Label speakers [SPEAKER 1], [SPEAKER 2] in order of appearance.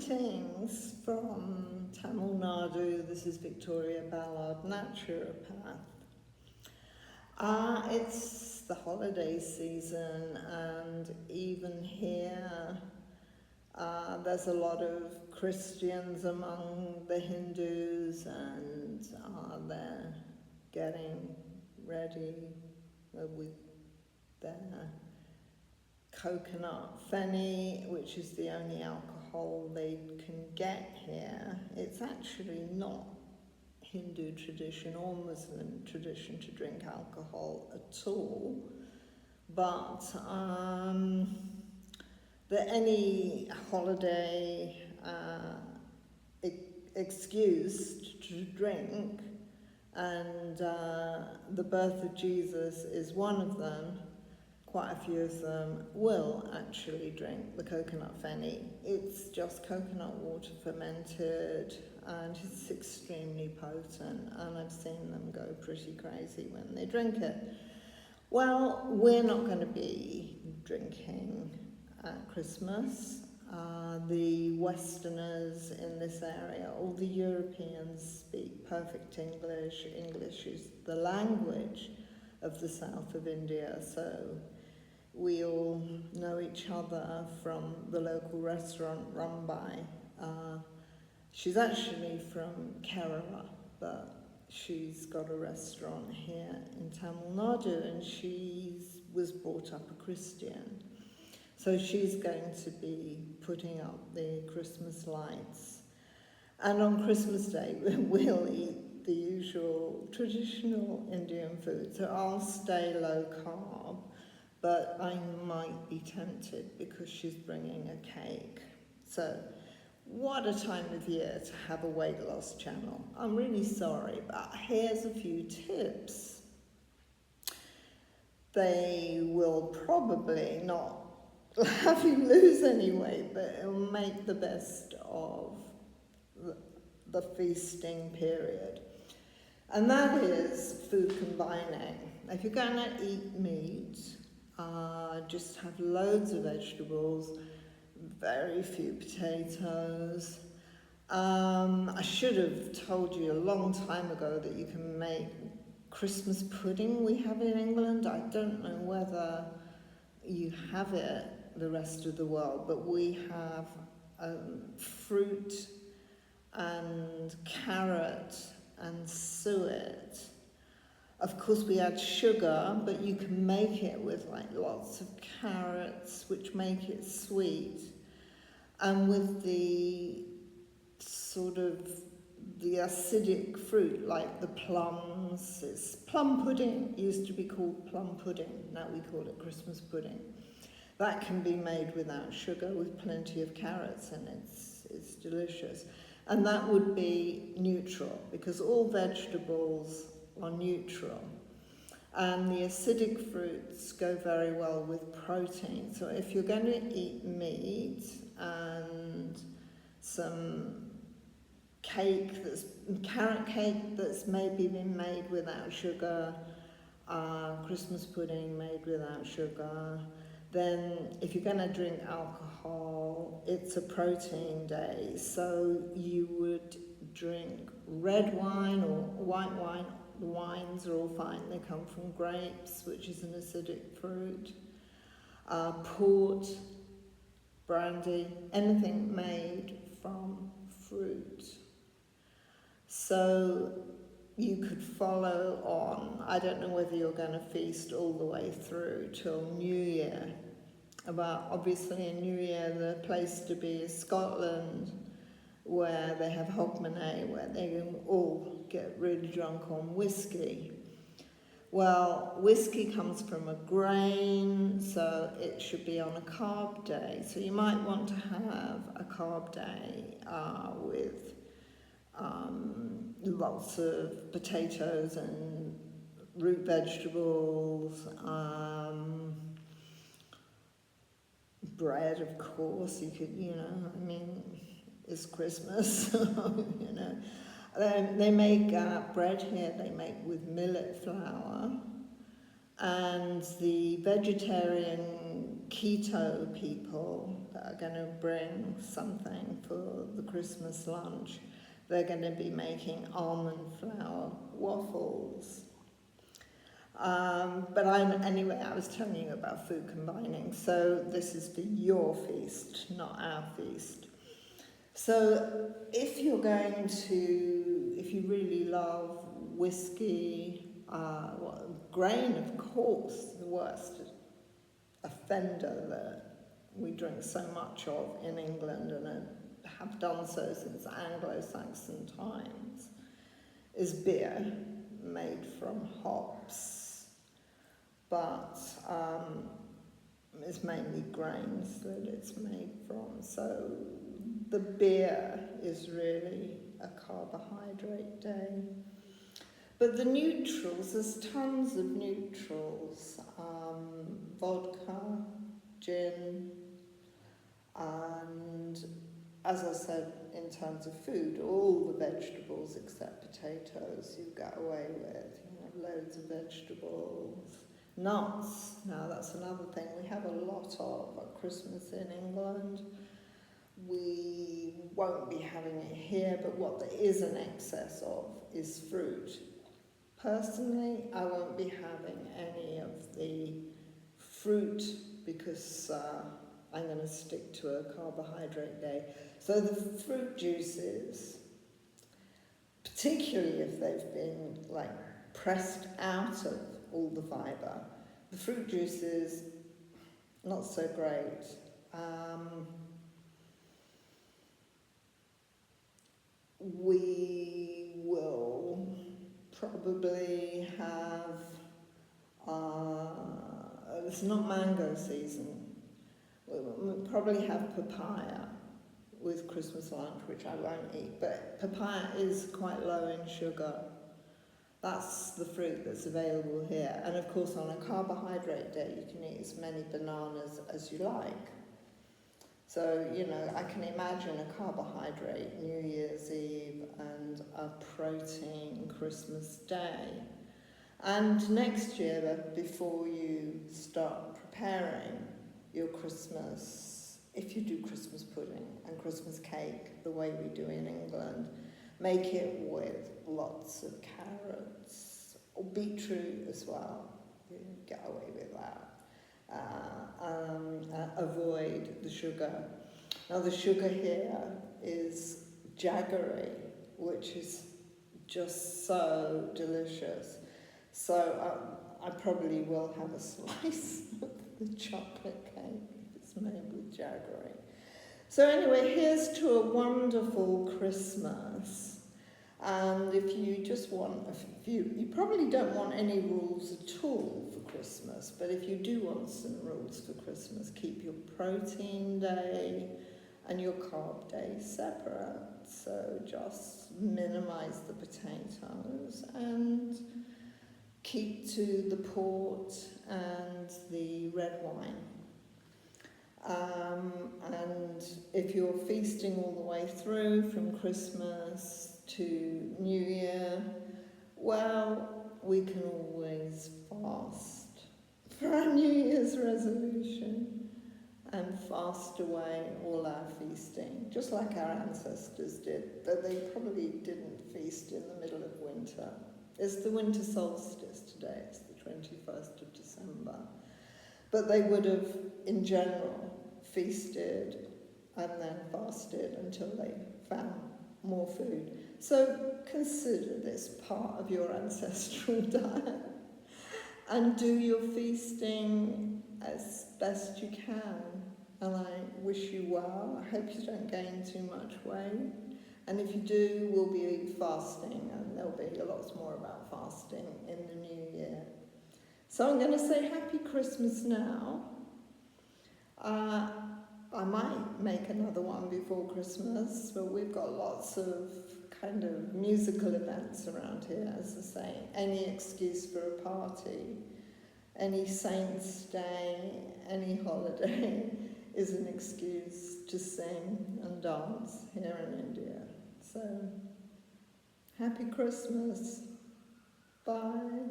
[SPEAKER 1] Greetings from Tamil Nadu. This is Victoria Ballard, naturopath. It's the holiday season, and even here there's a lot of Christians among the Hindus, and they're getting ready with their coconut feni, which is the only alcohol they can get here. It's actually not Hindu tradition or Muslim tradition to drink alcohol at all, but any holiday excuse to drink, and the birth of Jesus is one of them. Quite a few of them will actually drink the coconut feni. It's just coconut water fermented, and it's extremely potent, and I've seen them go pretty crazy when they drink it. Well, we're not going to be drinking at Christmas. The Westerners in this area, all the Europeans, speak perfect English. English is the language of the south of India, so we all know each other from the local restaurant run by. She's actually from Kerala, but she's got a restaurant here in Tamil Nadu, and she was brought up a Christian. So she's going to be putting up the Christmas lights. And on Christmas Day, we'll eat the usual traditional Indian food. So I'll stay low carb, but I might be tempted because she's bringing a cake. So what a time of year to have a weight loss channel. I'm really sorry, but here's a few tips. They will probably not have you lose any weight, but it'll make the best of the feasting period. And that is food combining. If you're going to eat meat, just have loads of vegetables, very few potatoes. I should have told you a long time ago that you can make Christmas pudding we have in England. I don't know whether you have it the rest of the world, but we have fruit and carrot and suet. Of course, we add sugar, but you can make it with like lots of carrots, which make it sweet. And with the sort of the acidic fruit, like the plums, it's plum pudding. It used to be called plum pudding. Now we call it Christmas pudding. That can be made without sugar, with plenty of carrots, and it's delicious. And that would be neutral, because all vegetables are neutral. And the acidic fruits go very well with protein. So if you're going to eat meat and some carrot cake that's maybe been made without sugar, Christmas pudding made without sugar, then if you're going to drink alcohol, it's a protein day. So you would drink red wine or white wine. The wines are all fine. They come from grapes, which is an acidic fruit. Port, brandy, anything made from fruit. So you could follow on. I don't know whether you're going to feast all the way through till New Year. But obviously in New Year, the place to be is Scotland, where they have Hogmanay, where they can all get really drunk on whiskey. Well, whiskey comes from a grain, so it should be on a carb day. So you might want to have a carb day with lots of potatoes and root vegetables, bread, of course. You could, it's Christmas, They make bread here, they make with millet flour, and the vegetarian keto people that are going to bring something for the Christmas lunch. They're going to be making almond flour waffles. Anyway, I was telling you about food combining, so this is for your feast, not our feast. So if you really love whiskey, grain, of course, the worst offender that we drink so much of in England and have done so since Anglo-Saxon times, is beer made from hops, but it's mainly grains that it's made from. So the beer is really a carbohydrate day. But the neutrals, there's tons of neutrals. Vodka, gin, and as I said, in terms of food, all the vegetables except potatoes you get away with. You know, loads of vegetables. Nuts, now that's another thing we have a lot of at Christmas in England. We won't be having it here, but what there is an excess of is fruit. Personally, I won't be having any of the fruit because I'm going to stick to a carbohydrate day. So the fruit juices, particularly if they've been pressed out of all the fibre, the fruit juices, not so great. We will probably have, it's not mango season, we'll probably have papaya with Christmas lunch, which I won't eat, but papaya is quite low in sugar. That's the fruit that's available here. And of course on a carbohydrate day you can eat as many bananas as you like. So, you know, I can imagine a carbohydrate New Year's Eve and a protein Christmas Day. And next year, before you start preparing your Christmas, if you do Christmas pudding and Christmas cake the way we do in England, make it with lots of carrots, or beetroot as well. You get away with that. Avoid the sugar. Now the sugar here is jaggery, which is just so delicious. So I probably will have a slice of the chocolate cake if it's made with jaggery. So anyway, here's to a wonderful Christmas. And if you just want you probably don't want any rules at all for Christmas, but if you do want some rules for Christmas, keep your protein day and your carb day separate. So just minimize the potatoes and keep to the port and the red wine. And if you're feasting all the way through from Christmas to New Year, well, we can always fast for our New Year's resolution and fast away all our feasting, just like our ancestors did, though they probably didn't feast in the middle of winter. It's the winter solstice today, it's the 21st of December. But they would have, in general, feasted and then fasted until they found more food. So consider this part of your ancestral diet and do your feasting as best you can. And I wish you well. I hope you don't gain too much weight. And if you do, we'll be fasting, and there'll be lots more about fasting in the new year. So I'm going to say Happy Christmas now. I might make another one before Christmas, but we've got lots of kind of musical events around here, as I say. Any excuse for a party, any Saints' Day, any holiday is an excuse to sing and dance here in India. So, Happy Christmas. Bye.